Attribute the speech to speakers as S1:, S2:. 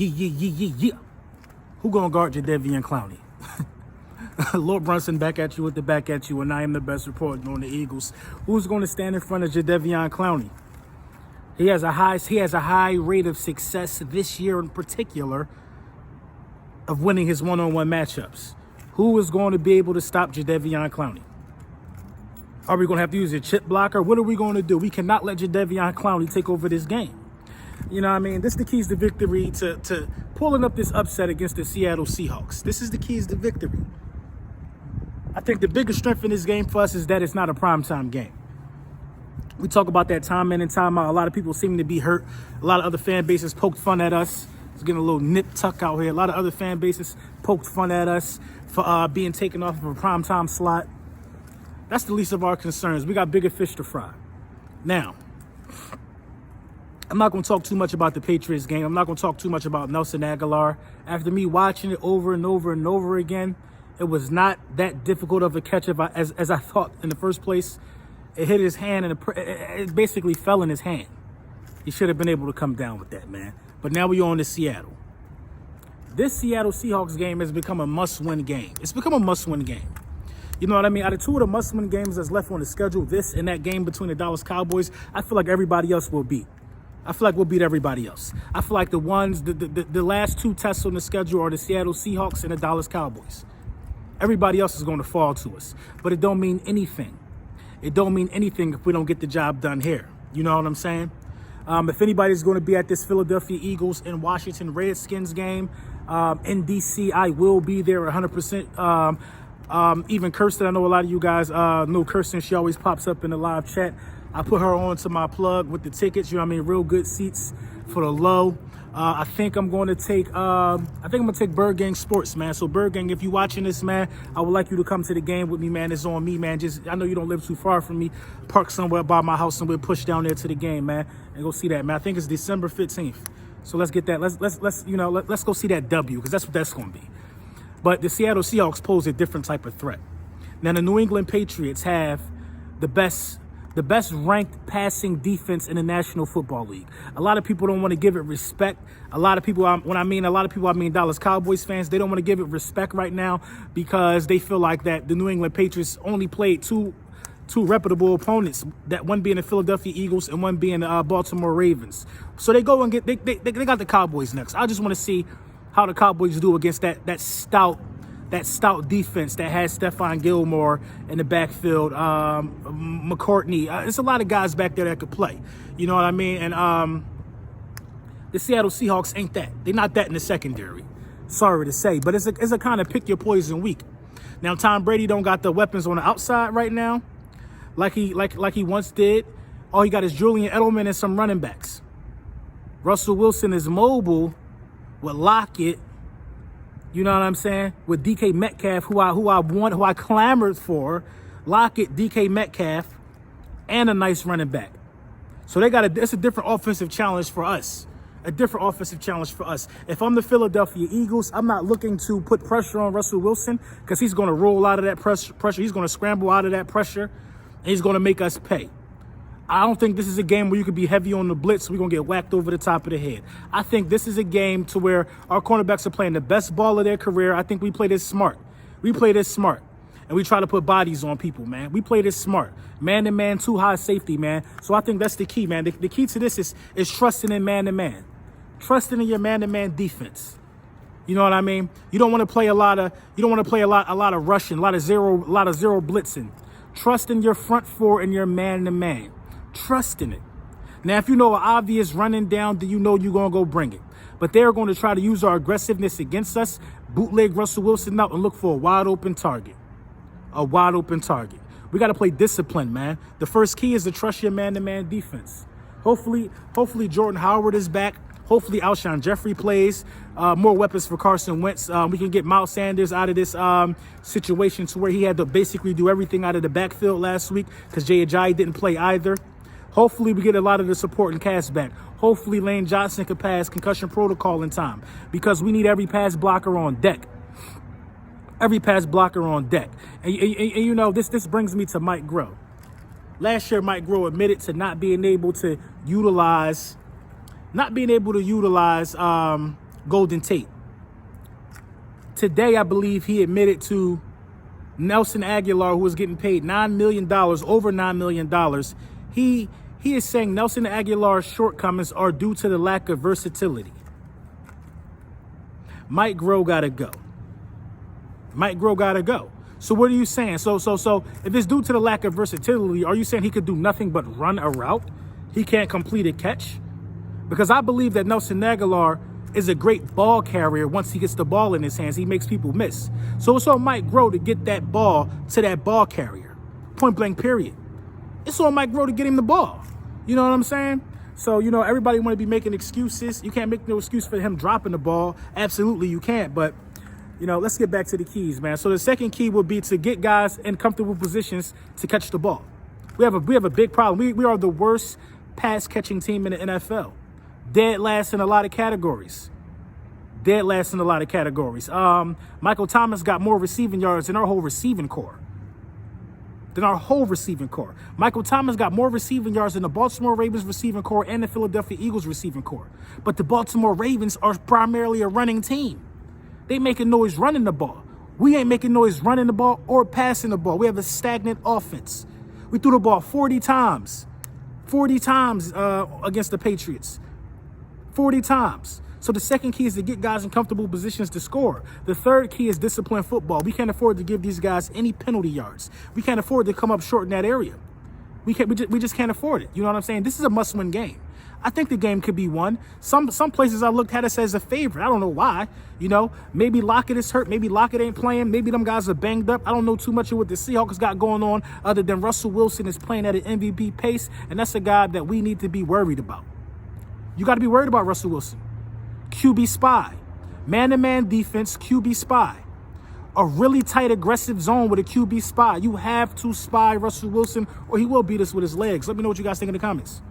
S1: Yeah. Who gonna guard Jadeveon Clowney? Lord Brunson back at you with the back at you, and I am the best reporter on the Eagles. Who's going to stand in front of Jadeveon Clowney? He has a high rate of success this year in particular of winning his one-on-one matchups. Who is going to be able to stop Jadeveon Clowney? Are we going to have to use a chip blocker? What are we going to do? We cannot let Jadeveon Clowney take over this game. You know what I mean? This is the keys to victory, to pulling up this upset against the Seattle Seahawks. This is the keys to victory. I think the biggest strength in this game for us is that it's not a primetime game. We talk about that time in and time out. A lot of people seem to be hurt. A lot of other fan bases poked fun at us. It's getting a little nip tuck out here. A lot of other fan bases poked fun at us for being taken off of a primetime slot. That's the least of our concerns. We got bigger fish to fry. Now, I'm not going to talk too much about the Patriots game. I'm not going to talk too much about Nelson Aguilar. After me watching it over and over and over again, it was not that difficult of a catch as I thought in the first place. It hit his hand and it basically fell in his hand. He should have been able to come down with that, man. But now we're on to Seattle. This Seattle Seahawks game has become a must-win game. It's become a must-win game. You know what I mean? Out of two of the must-win games that's left on the schedule, this and that game between the Dallas Cowboys, I feel like everybody else will beat. I feel like we'll beat everybody else. I feel like the last two tests on the schedule are the Seattle Seahawks and the Dallas Cowboys. Everybody else is going to fall to us. But it don't mean anything. It don't mean anything if we don't get the job done here. You know what I'm saying? If anybody's going to be at this Philadelphia Eagles and Washington Redskins game in D.C., I will be there 100%. Even Kirsten, I know a lot of you guys know Kirsten. She always pops up in the live chat. I put her on to my plug with the tickets. You know what I mean? Real good seats for the low. I think I'm going to take Bird Gang Sports, man. So Bird Gang, if you're watching this, man, I would like you to come to the game with me, man. It's on me, man. I know you don't live too far from me. Park somewhere by my house and we'll push down there to the game, man, and go see that, man. I think it's December 15th. So let's get that. Let's go see that W, because that's what that's going to be. But the Seattle Seahawks pose a different type of threat. Now the New England Patriots have the best ranked passing defense in the National Football League. A lot of people don't want to give it respect. A lot of people, I mean Dallas Cowboys fans, they don't want to give it respect right now because they feel like that the New England Patriots only played two reputable opponents, that one being the Philadelphia Eagles and one being the Baltimore Ravens. So they go and they got the Cowboys next. I just want to see how the Cowboys do against that stout defense that has Stephon Gilmore in the backfield, McCourtney. There's a lot of guys back there that could play. You know what I mean? And the Seattle Seahawks ain't that. They're not that in the secondary. Sorry to say, but it's a kind of pick your poison week. Now Tom Brady don't got the weapons on the outside right now, like he once did. All he got is Julian Edelman and some running backs. Russell Wilson is mobile with Lockett. You know what I'm saying? With DK Metcalf, who I clamored for, Lockett, DK Metcalf, and a nice running back. So it's a different offensive challenge for us. If I'm the Philadelphia Eagles, I'm not looking to put pressure on Russell Wilson because he's going to roll out of that pressure. He's going to scramble out of that pressure, and he's going to make us pay. I don't think this is a game where you could be heavy on the blitz. We're going to get whacked over the top of the head. I think this is a game to where our cornerbacks are playing the best ball of their career. I think we play this smart. And we try to put bodies on people, man. We play this smart. Man-to-man, too high safety, man. So I think that's the key, man. The key to this is trusting in man-to-man. Trusting in your man-to-man defense. You know what I mean? You don't want to play a lot of rushing, a lot of zero blitzing. Trust in your front four and your man-to-man. Trust in it. Now, if you know an obvious running down, then you know you're going to go bring it. But they're going to try to use our aggressiveness against us, bootleg Russell Wilson out, and look for a wide-open target. We got to play discipline, man. The first key is to trust your man-to-man defense. Hopefully Jordan Howard is back. Hopefully Alshon Jeffrey plays. More weapons for Carson Wentz. We can get Miles Sanders out of this situation to where he had to basically do everything out of the backfield last week because Jay Ajayi didn't play either. Hopefully we get a lot of the supporting cast back. Hopefully Lane Johnson can pass concussion protocol in time because we need every pass blocker on deck. And you know, this brings me to Mike Groh. Last year, Mike Groh admitted to not being able to utilize Golden Tate. Today, I believe he admitted to Nelson Aguilar, who was getting paid $9 million, over $9 million. He is saying Nelson Aguilar's shortcomings are due to the lack of versatility. Mike Groh got to go. Mike Groh got to go. So what are you saying? So if it's due to the lack of versatility, are you saying he could do nothing but run a route? He can't complete a catch? Because I believe that Nelson Aguilar is a great ball carrier. Once he gets the ball in his hands, he makes people miss. So it's on Mike Groh to get that ball to that ball carrier. Point blank, period. It's on Mike Groh to get him the ball. You know what I'm saying? So, you know, everybody want to be making excuses. You can't make no excuse for him dropping the ball. Absolutely you can't. But, you know, let's get back to the keys, man. So the second key would be to get guys in comfortable positions to catch the ball. We have a big problem. We are the worst pass catching team in the NFL. Dead last in a lot of categories. Dead last in a lot of categories. Michael Thomas got more receiving yards than our whole receiving core. Michael Thomas got more receiving yards than the Baltimore Ravens receiving core and the Philadelphia Eagles receiving core. But the Baltimore Ravens are primarily a running team. They making noise running the ball. We ain't making noise running the ball or passing the ball. We have a stagnant offense. We threw the ball 40 times. 40 times against the Patriots. 40 times. So the second key is to get guys in comfortable positions to score. The third key is disciplined football. We can't afford to give these guys any penalty yards. We can't afford to come up short in that area. We just can't afford it. You know what I'm saying? This is a must-win game. I think the game could be won. Some places I looked had us as a favorite. I don't know why. You know, maybe Lockett is hurt. Maybe Lockett ain't playing. Maybe them guys are banged up. I don't know too much of what the Seahawks got going on other than Russell Wilson is playing at an MVP pace, and that's a guy that we need to be worried about. You got to be worried about Russell Wilson. QB spy. Man-to-man defense, QB spy. A really tight, aggressive zone with a QB spy. You have to spy Russell Wilson or he will beat us with his legs. Let me know what you guys think in the comments.